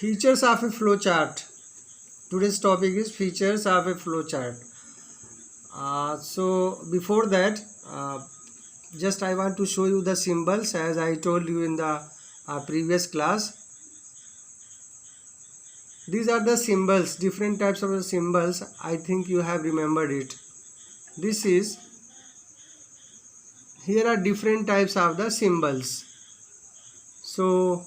Features of a flow chart. Today's topic is features of a flow chart. So before that, just I want to show you the symbols as I told you in the previous class. These are the symbols, different types of symbols. I think you have remembered it. Here are different types of the symbols. So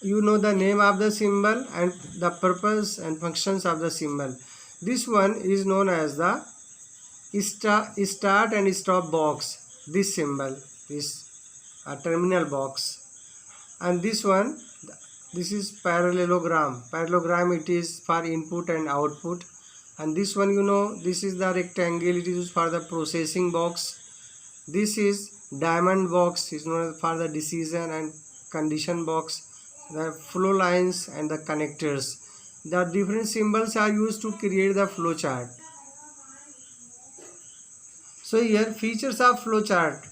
you know the name of the symbol and the purpose and functions of the symbol. This one is known as the start and stop box. This symbol is a terminal box, and this is parallelogram. Parallelogram, it is for input and output. And this one, this is the rectangle, it is used for the processing box. This is diamond box, is known for the decision and condition box. The flow lines and the connectors. The different symbols are used to create the flow chart. So here, features of flow chart.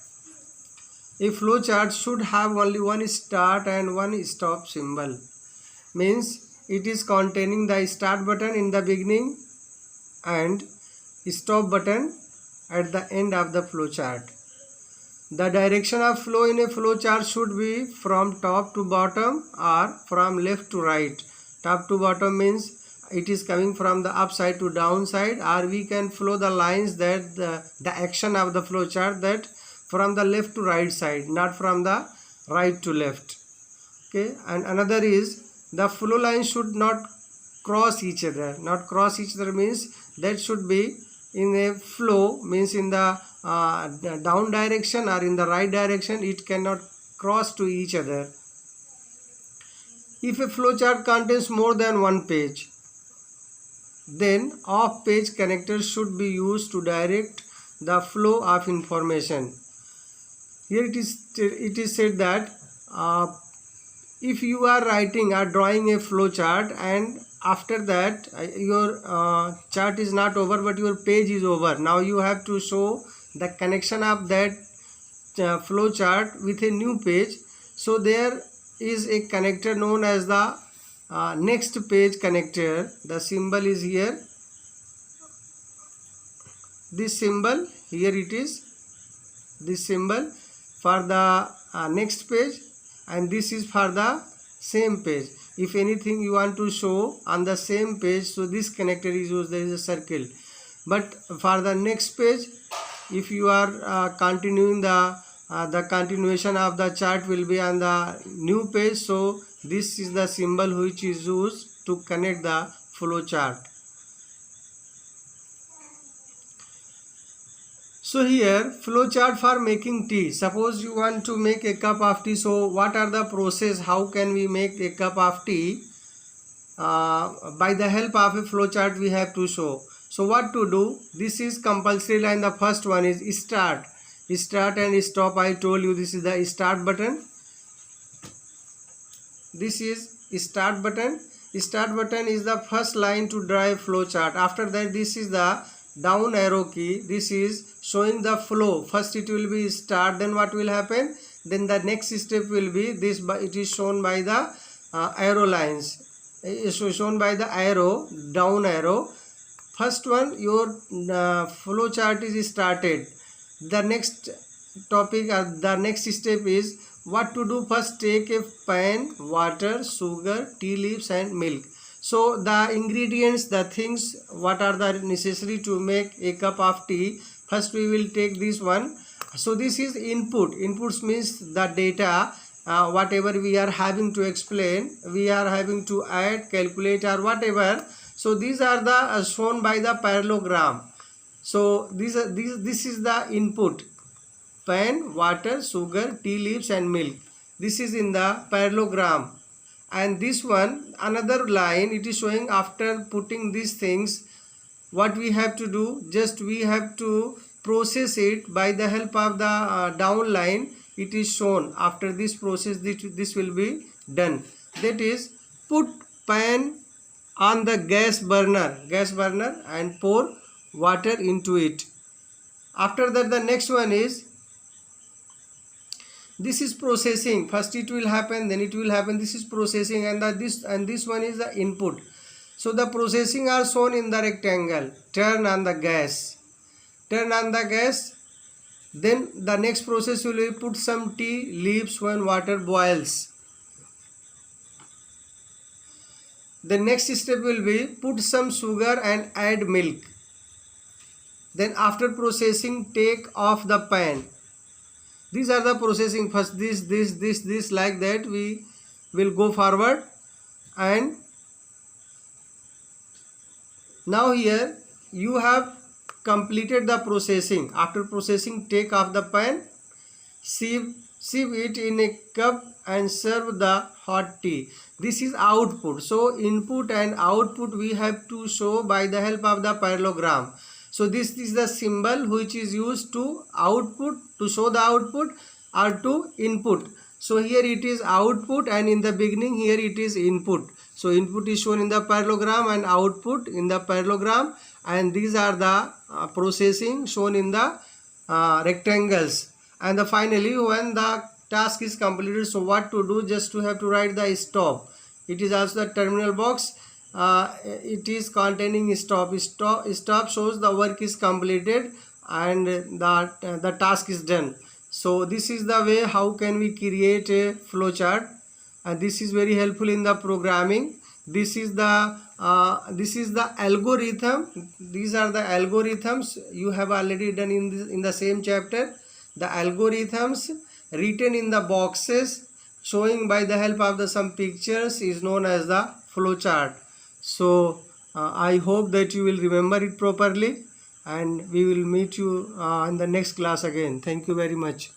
A flow chart should have only one start and one stop symbol. Means it is containing the start button in the beginning and stop button at the end of the flow chart. The direction of flow in a flow chart should be from top to bottom or from left to right. Top to bottom means it is coming from the upside to downside, or we can flow the lines that the action of the flow chart that from the left to right side, not from the right to left. Okay, and another is the flow lines should not cross each other. Not cross each other means that should be in a flow, means in the down direction or in the right direction, it cannot cross to each other. If a flow chart contains more than one page, then off page connectors should be used to direct the flow of information. Here it is said that if you are writing or drawing a flow chart and after that your chart is not over but your page is over, now you have to show the connection of that flow chart with a new page. So there is a connector known as the next page connector. The symbol is here. This symbol, here it is, this symbol for the next page, and this is for the same page. If anything you want to show on the same page, so this connector is used. There is a circle. But for the next page, if you are continuing the continuation of the chart will be on the new page, so this is the symbol which is used to connect the flow chart. So here, flow chart for making tea. Suppose you want to make a cup of tea. So what are the process? How can we make a cup of tea? By the help of a flow chart we have to show. So what to do? This is compulsory line. The first one is start. Start and stop. I told you this is the start button. This is start button. Start button is the first line to draw a flow chart. After that, this is the down arrow key. This is showing the flow. First it will be start, then what will happen? Then the next step will be this, it is shown by the arrow lines. It is shown by the arrow, down arrow. First one, your flow chart is started. The next topic, the next step is what to do. First, take a pan, water, sugar, tea leaves and milk. So the ingredients, the things, what are the necessary to make a cup of tea. First we will take this one. So this is input. Inputs means the data, whatever we are having to explain, we are having to add, calculate or whatever. So these are the shown by the parallelogram. So this is the input: pan, water, sugar, tea leaves and milk. This is in the parallelogram. And this one, another line, it is showing after putting these things, what we have to do, just we have to process it by the help of the down line. It is shown after this process, this will be done. That is, put pan on the gas burner and pour water into it. After that, the next one is This is processing. First it will happen, then it will happen. This is processing, and this one is the input. So the processing are shown in the rectangle. Turn on the gas. Turn on the gas. Then the next process will be put some tea leaves when water boils. The next step will be put some sugar and add milk. Then after processing, take off the pan. These are the processing. First this like that we will go forward. And now here you have completed the processing. After processing, take off the pan, sieve it in a cup and serve the hot tea. This is output. So input and output we have to show by the help of the parallelogram. So this is the symbol which is used to output, to show the output or to input. So here it is output, and in the beginning here it is input. So input is shown in the parallelogram and output in the parallelogram, and these are the processing shown in the rectangles. And finally, when the task is completed, so what to do? Just to have to write the stop. It is also the terminal box. It is containing stop. Stop shows the work is completed and the task is done. So this is the way how can we create a flowchart, and this is very helpful in the programming. This is the algorithm. These are the algorithms you have already done in the same chapter. The algorithms written in the boxes showing by the help of some pictures is known as the flowchart. So I hope that you will remember it properly, and we will meet you in the next class again. Thank you very much.